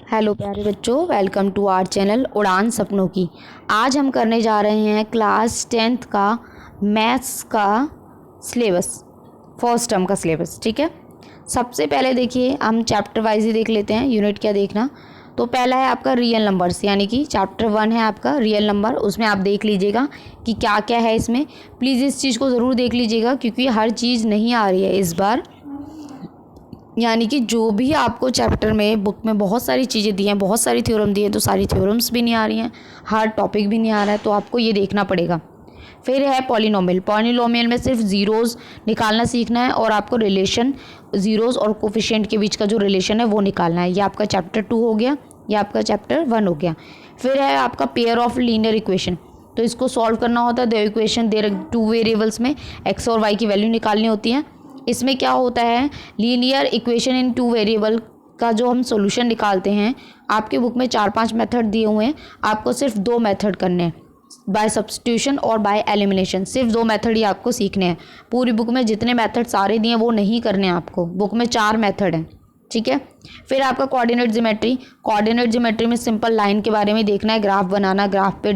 Hello प्यारे बच्चों, welcome to our channel उड़ान सपनों की। आज हम करने जा रहे हैं क्लास 10th का मैथ्स का सिलेबस, फर्स्ट टर्म का सिलेबस। ठीक है, सबसे पहले देखिए हम चैप्टर वाइज ही देख लेते हैं, यूनिट क्या देखना। तो पहला है आपका रियल नंबर्स, यानी कि चैप्टर 1 है आपका रियल नंबर। उसमें आप देख लीजिएगा कि क्या क्या है इसमें। प्लीज़ इस चीज़ को ज़रूर देख लीजिएगा क्योंकि हर चीज़ नहीं आ रही है इस बार, यानी कि जो भी आपको चैप्टर में बुक में बहुत सारी चीज़ें दी हैं, बहुत सारी थ्योरम दी हैं, तो सारी थ्योरम्स भी नहीं आ रही हैं, हर टॉपिक भी नहीं आ रहा है, तो आपको ये देखना पड़ेगा। फिर है पॉलिनोमियल। पॉलिनोमियल में सिर्फ ज़ीरोज़ निकालना सीखना है और आपको रिलेशन ज़ीरोज़ और कोफिशिएंट के बीच का जो रिलेशन है वो निकालना है। ये आपका चैप्टर 2 हो गया, ये आपका चैप्टर 1 हो गया। फिर है आपका पेयर ऑफ लीनियर इक्वेशन। तो इसको सॉल्व करना होता है। दो इक्वेशन देर 2 वेरिएबल्स में एक्स और वाई की वैल्यू निकालनी होती है। इसमें क्या होता है, लीनियर इक्वेशन इन 2 वेरिएबल का जो हम सॉल्यूशन निकालते हैं, आपके बुक में 4-5 मेथड दिए हुए हैं, आपको सिर्फ 2 मेथड करने हैं, बाय सब्स्टिट्यूशन और बाय एलिमिनेशन। सिर्फ 2 मेथड ही आपको सीखने हैं। पूरी बुक में जितने मेथड सारे दिए हैं वो नहीं करने हैं आपको, बुक में 4 मेथड हैं। ठीक है, फिर आपका कोऑर्डिनेट ज्योमेट्री। कोऑर्डिनेट ज्योमेट्री में सिंपल लाइन के बारे में देखना है, ग्राफ बनाना, ग्राफ पे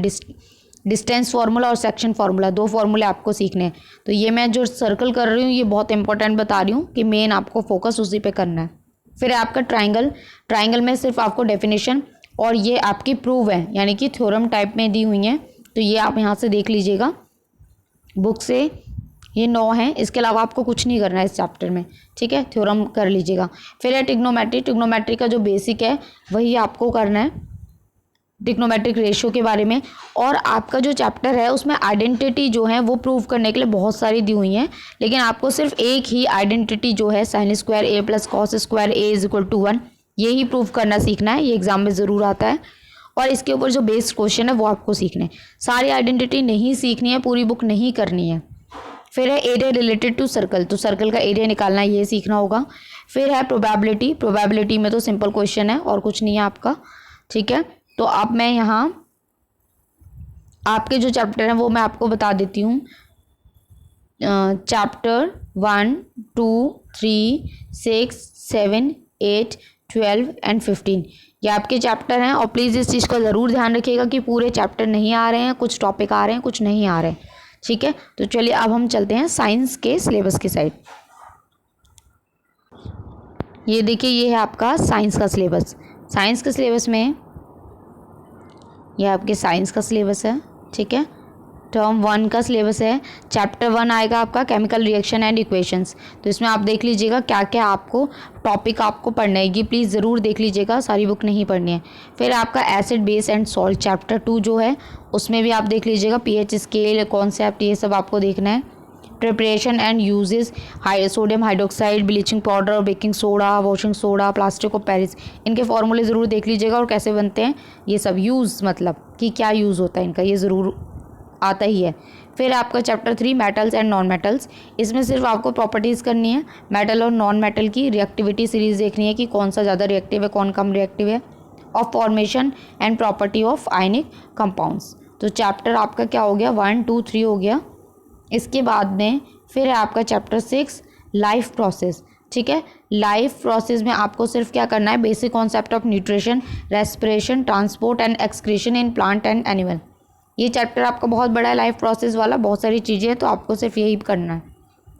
डिस्टेंस फार्मूला और सेक्शन फार्मूला, 2 फार्मूले आपको सीखने हैं। तो ये मैं जो सर्कल कर रही हूँ ये बहुत इंपॉर्टेंट बता रही हूँ कि मेन आपको फोकस उसी पे करना है। फिर है आपका ट्राइंगल। ट्राइंगल में सिर्फ आपको डेफिनेशन और ये आपकी प्रूव है, यानी कि थ्योरम टाइप में दी हुई हैं, तो ये आप यहाँ से देख लीजिएगा बुक से। ये 9 है, इसके अलावा आपको कुछ नहीं करना है इस चैप्टर में। ठीक है, थ्योरम कर लीजिएगा। फिर है ट्रिग्नोमेट्री। ट्रिग्नोमेट्री का जो बेसिक है वही आपको करना है, ट्रिग्नोमेट्रिक रेशियो के बारे में। और आपका जो चैप्टर है उसमें आइडेंटिटी जो है वो प्रूव करने के लिए बहुत सारी दी हुई हैं, लेकिन आपको सिर्फ एक ही आइडेंटिटी जो है sine square A plus cos square A is equal to 1, ये ही प्रूव करना सीखना है। ये एग्जाम में ज़रूर आता है और इसके ऊपर जो बेस्ड क्वेश्चन है वो आपको सीखने हैं। सारी आइडेंटिटी नहीं सीखनी है, पूरी बुक नहीं करनी है। फिर है एरिया रिलेटेड टू सर्कल। तो सर्कल का एरिया निकालना ये सीखना होगा। फिर है प्रोबेबिलिटी। प्रोबेबिलिटी में तो सिंपल क्वेश्चन है और कुछ नहीं है आपका। ठीक है, तो अब मैं यहाँ आपके जो चैप्टर हैं वो मैं आपको बता देती हूँ। चैप्टर 1, 2, 3, 6, 7, 8, 12 एंड 15 ये आपके चैप्टर हैं। और प्लीज़ इस चीज़ का ज़रूर ध्यान रखिएगा कि पूरे चैप्टर नहीं आ रहे हैं, कुछ टॉपिक आ रहे हैं, कुछ नहीं आ रहे हैं। ठीक है, तो चलिए अब हम चलते हैं साइंस के सिलेबस की साइड। ये देखिए, ये है आपका साइंस का सिलेबस। साइंस के सिलेबस में ये आपके साइंस का सिलेबस है। ठीक है, टर्म 1 का सिलेबस है। चैप्टर 1 आएगा आपका केमिकल रिएक्शन एंड इक्वेशंस। तो इसमें आप देख लीजिएगा क्या क्या आपको टॉपिक आपको पढ़ना है, ये प्लीज़ ज़रूर देख लीजिएगा, सारी बुक नहीं पढ़नी है। फिर आपका acid base and salt chapter 2 जो है उसमें भी आप देख लीजिएगा, पीएच स्केल, कॉन्सेप्ट, ये सब आपको देखना है। Preparation and uses, sodium hydroxide, bleaching powder और baking soda, washing soda, plastic of Paris, इनके फॉर्मूले ज़रूर देख लीजिएगा और कैसे बनते हैं ये सब। यूज़ मतलब कि क्या यूज़ होता है इनका, ये ज़रूर आता ही है। फिर आपका chapter 3 metals and non metals. इसमें सिर्फ आपको प्रॉपर्टीज़ करनी है, मेटल और नॉन मेटल की रिएक्टिविटी सीरीज़ देखनी है कि कौन सा ज़्यादा रिएक्टिव है, कौन कम रिएक्टिव है, और formation and property of ionic compounds. तो चैप्टर आपका क्या हो गया, 1, 2, 3 हो गया। इसके बाद में फिर है आपका चैप्टर 6 लाइफ प्रोसेस। ठीक है, लाइफ प्रोसेस में आपको सिर्फ क्या करना है, basic concept of nutrition, respiration, transport and excretion in plant and animal. ये चैप्टर आपका बहुत बड़ा है, लाइफ प्रोसेस वाला, बहुत सारी चीज़ें हैं, तो आपको सिर्फ यही करना है।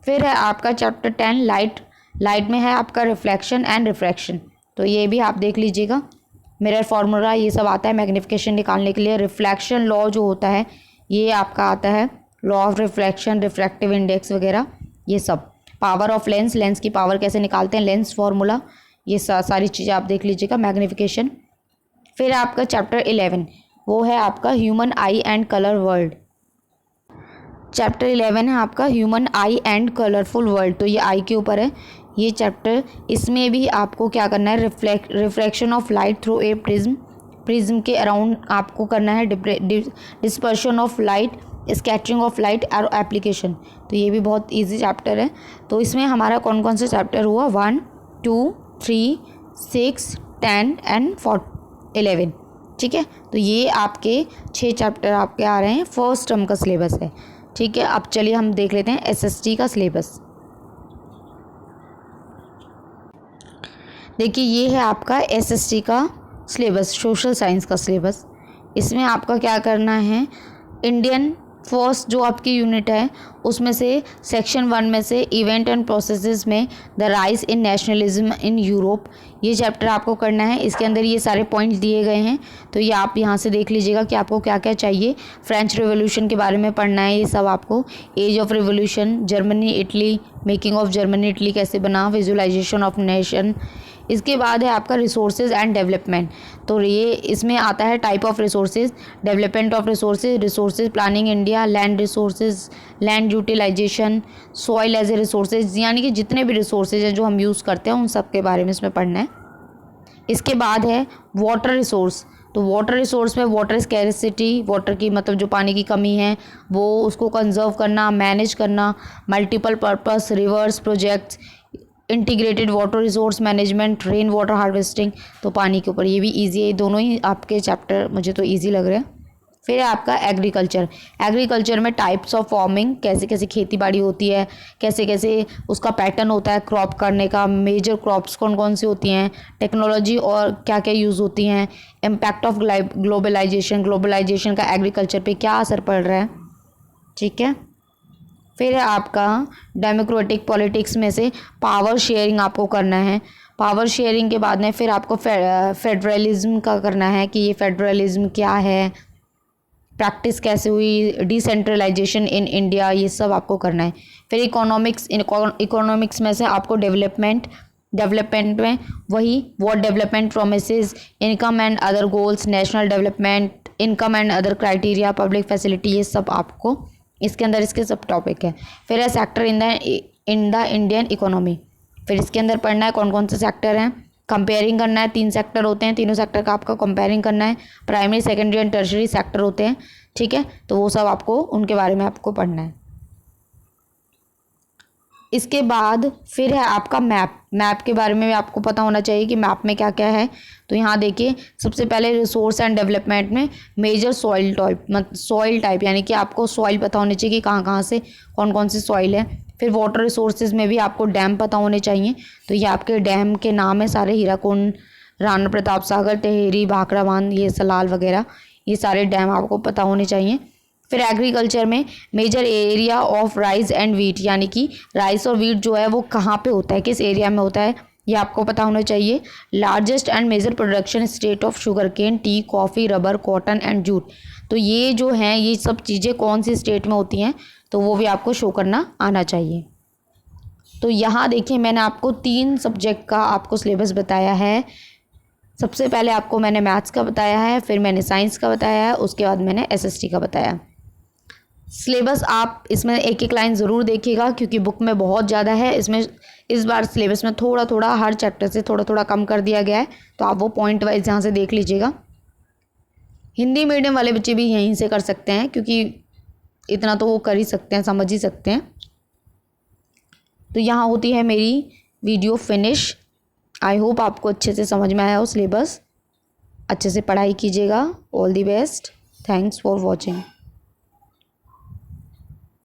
फिर है आपका चैप्टर 10 लाइट। लाइट में है आपका रिफ्लेक्शन एंड रिफ्रैक्शन, तो ये भी आप देख लीजिएगा। मिरर फार्मूला ये सब आता है मैग्निफिकेशन निकालने के लिए। रिफ्लेक्शन लॉ जो होता है ये आपका आता है, law of reflection, refractive index वगैरह ये सब। पावर ऑफ लेंस, लेंस की पावर कैसे निकालते हैं, लेंस फार्मूला, ये सारी चीज़ें आप देख लीजिएगा, मैग्निफिकेशन। फिर आपका चैप्टर 11 वो है आपका human I and colour world. Chapter 11 है आपका human I and colourful world, तो ये आई के ऊपर है ये चैप्टर। इसमें भी आपको क्या करना है, refraction of light through a prism, prism के अराउंड आपको करना है dispersion of light, scattering of light और एप्लीकेशन। तो ये भी बहुत इजी चैप्टर है। तो इसमें हमारा कौन कौन से चैप्टर हुआ, 1, 2, 3, 6, 10 एंड 11। ठीक है, तो ये आपके 6 चैप्टर आपके आ रहे हैं, फर्स्ट टर्म का सिलेबस है। ठीक है, अब चलिए हम देख लेते हैं एसएसटी का सिलेबस। देखिए, ये है आपका एसएसटी का सिलेबस, सोशल साइंस का सिलेबस। इसमें आपका क्या करना है, इंडियन फर्स्ट जो आपकी यूनिट है उसमें से सेक्शन 1 में से इवेंट एंड प्रोसेसेस में the rise in nationalism in Europe, ये चैप्टर आपको करना है। इसके अंदर ये सारे पॉइंट्स दिए गए हैं, तो ये आप यहाँ से देख लीजिएगा कि आपको क्या क्या चाहिए। फ्रेंच रिवॉल्यूशन के बारे में पढ़ना है, ये सब आपको। Age of revolution, Germany Italy, making of Germany Italy कैसे बना, विजुअलाइजेशन ऑफ नेशन। इसके बाद है आपका रिसोर्सेज एंड डेवलपमेंट, तो ये इसमें आता है type of resources, development of resources, resources planning India, land resources, land utilisation, soil as a resources, यानी कि जितने भी रिसोर्सेज हैं जो हम यूज़ करते हैं उन सब के बारे में इसमें पढ़ना है। इसके बाद है वाटर रिसोर्स, तो वाटर रिसोर्स में वाटर स्कैरसिटी, वाटर की मतलब जो पानी की कमी है वो उसको कंजर्व करना, मैनेज करना, multiple purpose reverse projects, integrated water resource management, rain water harvesting, तो पानी के ऊपर ये भी इजी है। दोनों ही आपके चैप्टर मुझे तो इजी लग रहे हैं। फिर है आपका एग्रीकल्चर, एग्रीकल्चर में टाइप्स ऑफ फार्मिंग, कैसे कैसे खेती बाड़ी होती है, कैसे कैसे उसका पैटर्न होता है क्रॉप करने का, मेजर क्रॉप्स कौन कौन सी होती हैं, टेक्नोलॉजी और क्या क्या यूज़ होती हैं, इम्पैक्ट ऑफ ग्लोबलाइजेशन, ग्लोबलाइजेशन का एग्रीकल्चर पे क्या असर पड़ रहा है, ठीक है। फिर है आपका डेमोक्रेटिक पॉलिटिक्स में से पावर शेयरिंग आपको करना है। पावर शेयरिंग के बाद में फिर आपको फेडरलिज्म का करना है कि ये फेडरलिज्म क्या है, प्रैक्टिस कैसे हुई, डिसेंट्रलाइजेशन इन इंडिया, ये सब आपको करना है। फिर इकोनॉमिक्स में से आपको डेवलपमेंट में वही what development promises, income and other goals, national development, income and other criteria, public facility, ये सब आपको इसके अंदर इसके सब टॉपिक है। फिर है sector in the Indian economy, फिर इसके अंदर पढ़ना है कौन कौन से सेक्टर हैं, कंपेयरिंग करना है, 3 सेक्टर होते हैं, तीनों सेक्टर का आपका कंपेयरिंग करना है, primary secondary and tertiary sector होते हैं, ठीक है, तो वो सब आपको उनके बारे में आपको पढ़ना है। इसके बाद फिर है आपका मैप के बारे में भी आपको पता होना चाहिए कि मैप में क्या क्या है। तो यहाँ देखिए सबसे पहले रिसोर्स एंड डेवलपमेंट में मेजर सॉइल टाइप यानी कि आपको सॉइल पता होनी चाहिए कि कहाँ कहाँ से कौन कौन सी सॉइल है। फिर वाटर रिसोर्सेज में भी आपको डैम पता होने चाहिए, तो ये आपके डैम के नाम है सारे, हीराकुंड, राणा प्रताप सागर, टेहरी, भाखड़ा बांध, ये सलाल वगैरह, ये सारे डैम आपको पता होने चाहिए। फिर एग्रीकल्चर में major area of rice and wheat, यानी कि राइस और वीट जो है वो कहाँ पे होता है, किस एरिया में होता है, ये आपको पता होना चाहिए। Largest and major production state of sugarcane, tea, coffee, rubber, cotton and jute, तो ये जो हैं ये सब चीज़ें कौन सी स्टेट में होती हैं तो वो भी आपको शो करना आना चाहिए। तो यहाँ देखिए मैंने आपको 3 सब्जेक्ट का आपको सिलेबस बताया है। सबसे पहले आपको मैंने मैथ्स का बताया है, फिर मैंने साइंस का बताया है, उसके बाद मैंने एसएसटी का बताया। सिलेबस आप इसमें एक एक लाइन ज़रूर देखिएगा क्योंकि बुक में बहुत ज़्यादा है। इसमें इस बार सिलेबस में थोड़ा थोड़ा हर चैप्टर से थोड़ा थोड़ा कम कर दिया गया है, तो आप वो पॉइंट वाइज यहाँ से देख लीजिएगा। हिंदी मीडियम वाले बच्चे भी यहीं से कर सकते हैं क्योंकि इतना तो वो कर ही सकते हैं, समझ ही सकते हैं। तो यहाँ होती है मेरी वीडियो फिनिश। आई होप आपको अच्छे से समझ में आया हो सिलेबस। अच्छे से पढ़ाई कीजिएगा। All the best. Thanks for watching.